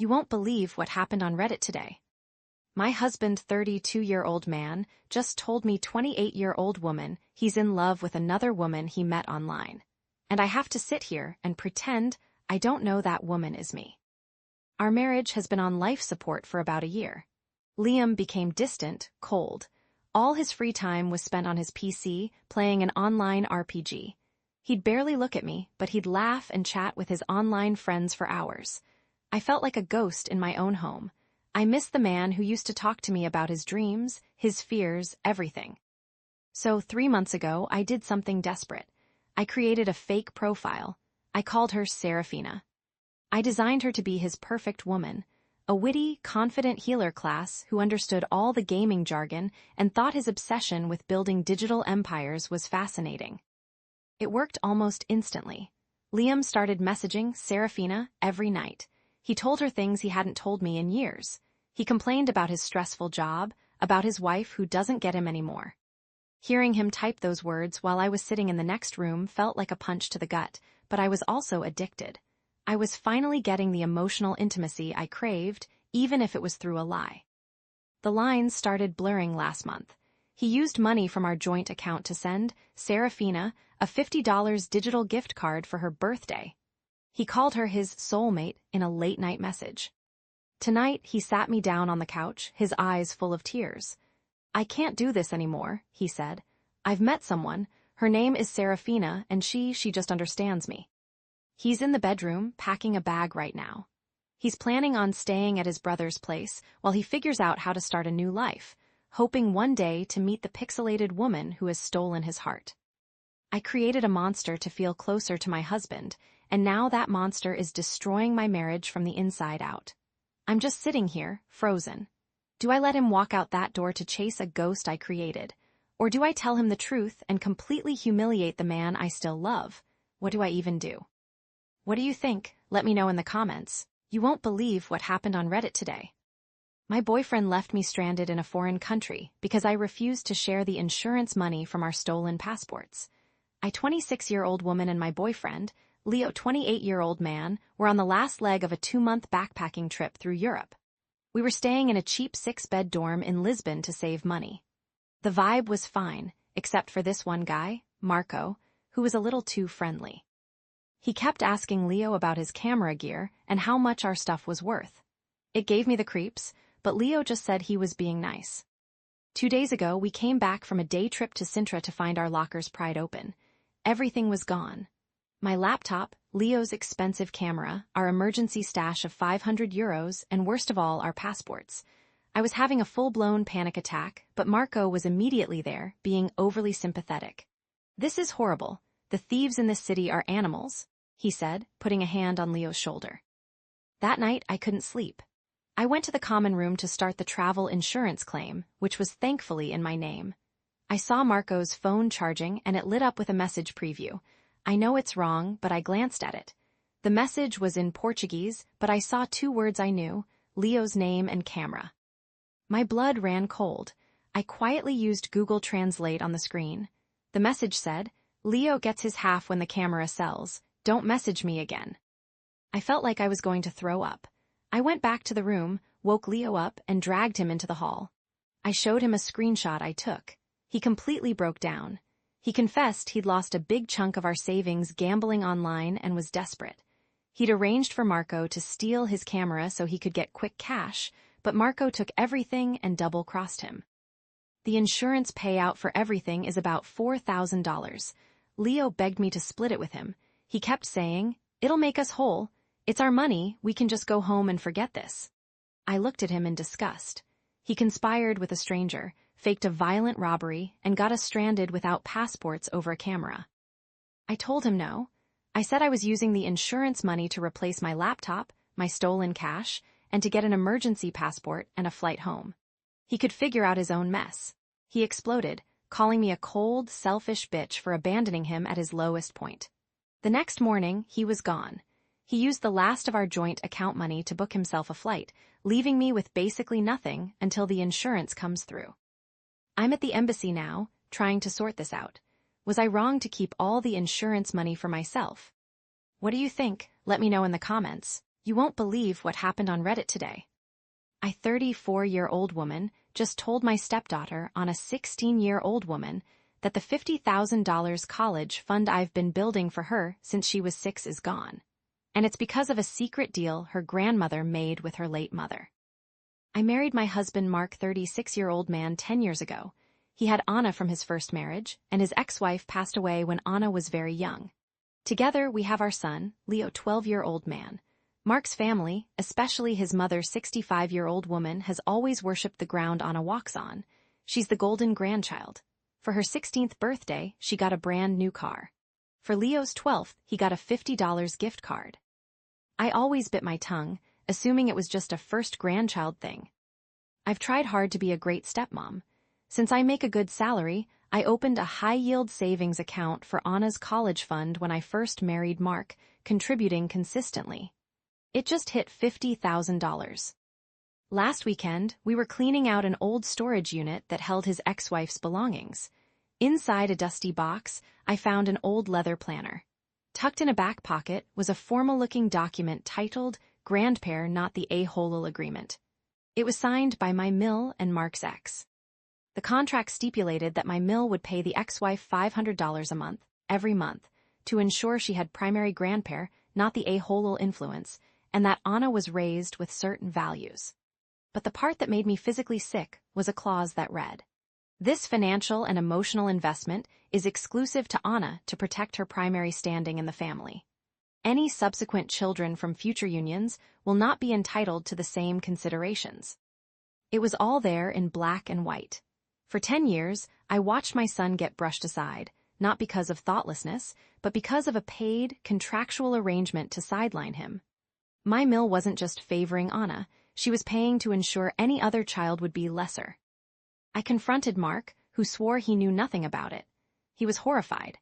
You won't believe what happened on Reddit today. My husband, 32-year-old man, just told me 28-year-old woman he's in love with another woman he met online. And I have to sit here and pretend I don't know that woman is me. Our marriage has been on life support for about a year. Liam became distant, cold. All his free time was spent on his PC, playing an online RPG. He'd barely look at me, but he'd laugh and chat with his online friends for hours. I felt like a ghost in my own home. I missed the man who used to talk to me about his dreams, his fears, everything. So 3 months ago, I did something desperate. I created a fake profile. I called her Serafina. I designed her to be his perfect woman, a witty, confident healer class who understood all the gaming jargon and thought his obsession with building digital empires was fascinating. It worked almost instantly. Liam started messaging Serafina every night. He told her things he hadn't told me in years. He complained about his stressful job, about his wife who doesn't get him anymore. Hearing him type those words while I was sitting in the next room felt like a punch to the gut, but I was also addicted. I was finally getting the emotional intimacy I craved, even if it was through a lie. The lines started blurring last month. He used money from our joint account to send Serafina a $50 digital gift card for her birthday. He called her his soulmate in a late-night message. Tonight, he sat me down on the couch, his eyes full of tears. "I can't do this anymore," he said. "I've met someone. Her name is Serafina, and she just understands me." He's in the bedroom, packing a bag right now. He's planning on staying at his brother's place while he figures out how to start a new life, hoping one day to meet the pixelated woman who has stolen his heart. I created a monster to feel closer to my husband, and now that monster is destroying my marriage from the inside out. I'm just sitting here, frozen. Do I let him walk out that door to chase a ghost I created? Or do I tell him the truth and completely humiliate the man I still love? What do I even do? What do you think? Let me know in the comments. You won't believe what happened on Reddit today. My boyfriend left me stranded in a foreign country because I refused to share the insurance money from our stolen passports. I, 26-year-old woman, and my boyfriend, Leo, 28-year-old man, were on the last leg of a 2-month backpacking trip through Europe. We were staying in a cheap 6-bed dorm in Lisbon to save money. The vibe was fine, except for this one guy, Marco, who was a little too friendly. He kept asking Leo about his camera gear and how much our stuff was worth. It gave me the creeps, but Leo just said he was being nice. 2 days ago, we came back from a day trip to Sintra to find our lockers pried open. Everything was gone. My laptop, Leo's expensive camera, our emergency stash of €500, and worst of all, our passports. I was having a full-blown panic attack, but Marco was immediately there, being overly sympathetic. "This is horrible. The thieves in this city are animals," he said, putting a hand on Leo's shoulder. That night, I couldn't sleep. I went to the common room to start the travel insurance claim, which was thankfully in my name. I saw Marco's phone charging, and it lit up with a message preview. I know it's wrong, but I glanced at it. The message was in Portuguese, but I saw 2 words I knew: Leo's name and camera. My blood ran cold. I quietly used Google Translate on the screen. The message said, "Leo gets his half when the camera sells. Don't message me again." I felt like I was going to throw up. I went back to the room, woke Leo up, and dragged him into the hall. I showed him a screenshot I took. He completely broke down. He confessed he'd lost a big chunk of our savings gambling online and was desperate. He'd arranged for Marco to steal his camera so he could get quick cash, but Marco took everything and double-crossed him. The insurance payout for everything is about $4,000. Leo begged me to split it with him. He kept saying, "It'll make us whole. It's our money, we can just go home and forget this." I looked at him in disgust. He conspired with a stranger, faked a violent robbery, and got us stranded without passports over a camera. I told him no. I said I was using the insurance money to replace my laptop, my stolen cash, and to get an emergency passport and a flight home. He could figure out his own mess. He exploded, calling me a cold, selfish bitch for abandoning him at his lowest point. The next morning, he was gone. He used the last of our joint account money to book himself a flight, leaving me with basically nothing until the insurance comes through. I'm at the embassy now, trying to sort this out. Was I wrong to keep all the insurance money for myself? What do you think? Let me know in the comments. You won't believe what happened on Reddit today. A 34-year-old woman just told my stepdaughter on a 16-year-old woman that the $50,000 college fund I've been building for her since she was 6 is gone. And it's because of a secret deal her grandmother made with her late mother. I married my husband Mark, 36-year-old man, 10 years ago. He had Anna from his first marriage, and his ex-wife passed away when Anna was very young. Together we have our son, Leo, 12-year-old man. Mark's family, especially his mother, 65-year-old woman, has always worshipped the ground Anna walks on. She's the golden grandchild. For her 16th birthday, she got a brand new car. For Leo's 12th, he got a $50 gift card. I always bit my tongue, assuming it was just a first grandchild thing. I've tried hard to be a great stepmom. Since I make a good salary, I opened a high-yield savings account for Anna's college fund when I first married Mark, contributing consistently. It just hit $50,000. Last weekend, we were cleaning out an old storage unit that held his ex-wife's belongings. Inside a dusty box, I found an old leather planner. Tucked in a back pocket was a formal-looking document titled Grandpair Not the A-Hole Agreement. It was signed by my mill and Mark's ex. The contract stipulated that my mill would pay the ex-wife $500 a month, every month, to ensure she had primary grandpair, not the a-hole influence, and that Anna was raised with certain values. But the part that made me physically sick was a clause that read, "This financial and emotional investment is exclusive to Anna to protect her primary standing in the family. Any subsequent children from future unions will not be entitled to the same considerations." It was all there in black and white. For 10 years, I watched my son get brushed aside, not because of thoughtlessness, but because of a paid, contractual arrangement to sideline him. My mill wasn't just favoring Anna, she was paying to ensure any other child would be lesser. I confronted Mark, who swore he knew nothing about it. He was horrified.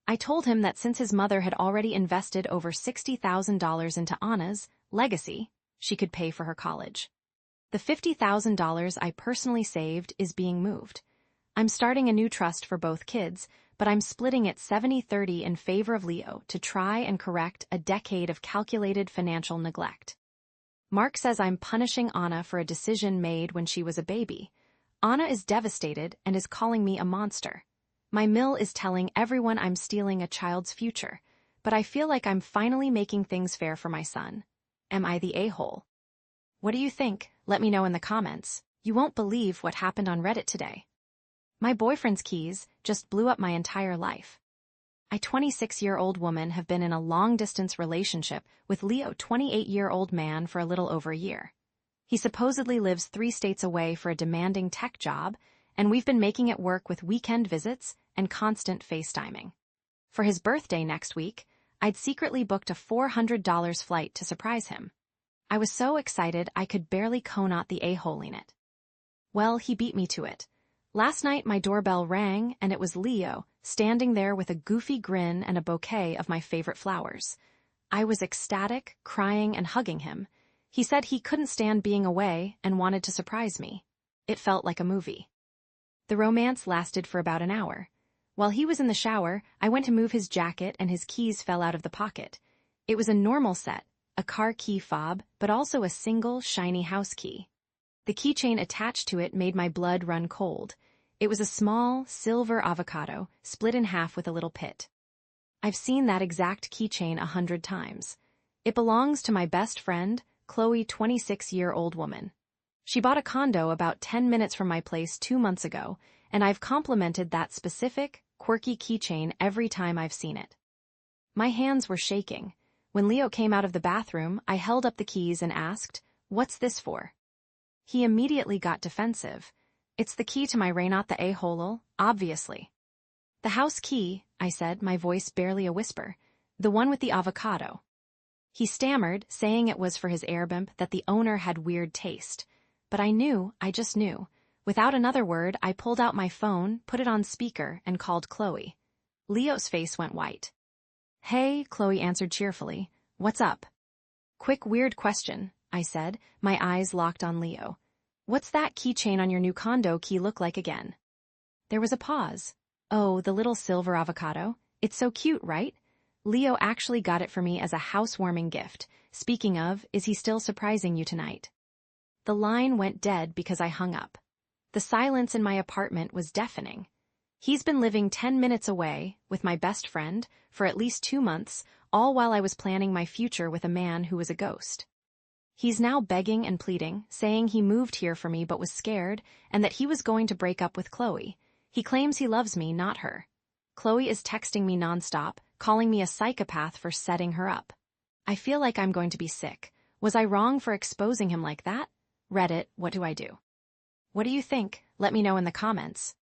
I told him that since his mother had already invested over $60,000 into Anna's legacy, she could pay for her college. The $50,000 I personally saved is being moved. I'm starting a new trust for both kids, but I'm splitting it 70-30 in favor of Leo to try and correct a decade of calculated financial neglect. Mark says I'm punishing Anna for a decision made when she was a baby. Anna is devastated and is calling me a monster. My mill is telling everyone I'm stealing a child's future, but I feel like I'm finally making things fair for my son. Am I the a-hole? What do you think? Let me know in the comments. You won't believe what happened on Reddit today. My boyfriend's keys just blew up my entire life. A 26-year-old woman have been in a long-distance relationship with Leo, 28-year-old man, for a little over a year. He supposedly lives 3 states away for a demanding tech job, and we've been making it work with weekend visits and constant FaceTiming. For his birthday next week, I'd secretly booked a $400 flight to surprise him. I was so excited I could barely cone out the a-hole in it. Well, he beat me to it. Last night my doorbell rang and it was Leo, standing there with a goofy grin and a bouquet of my favorite flowers. I was ecstatic, crying and hugging him. He said he couldn't stand being away and wanted to surprise me. It felt like a movie. The romance lasted for about an hour. While he was in the shower, I went to move his jacket and his keys fell out of the pocket. It was a normal set, a car key fob, but also a single, shiny house key. The keychain attached to it made my blood run cold. It was a small, silver avocado, split in half with a little pit. I've seen that exact keychain 100 times. It belongs to my best friend, Chloe, 26-year-old woman. She bought a condo about 10 minutes from my place 2 months ago, and I've complimented that specific, quirky keychain every time I've seen it. My hands were shaking. When Leo came out of the bathroom, I held up the keys and asked, "What's this for?" He immediately got defensive. "It's the key to my Reynot the a-hole, obviously." "The house key," I said, my voice barely a whisper. "The one with the avocado." He stammered, saying it was for his airbimp, that the owner had weird taste. But I just knew. Without another word, I pulled out my phone, put it on speaker, and called Chloe. Leo's face went white. "Hey," Chloe answered cheerfully. "What's up?" "Quick weird question," I said, my eyes locked on Leo. "What's that keychain on your new condo key look like again?" There was a pause. "Oh, the little silver avocado. It's so cute, right? Leo actually got it for me as a housewarming gift. Speaking of, is he still surprising you tonight? The line went dead because I hung up. The silence in my apartment was deafening. He's been living 10 minutes away, with my best friend, for at least 2 months, all while I was planning my future with a man who was a ghost. He's now begging and pleading, saying he moved here for me but was scared, and that he was going to break up with Chloe. He claims he loves me, not her. Chloe is texting me nonstop, calling me a psychopath for setting her up. I feel like I'm going to be sick. Was I wrong for exposing him like that? Reddit, what do I do? What do you think? Let me know in the comments.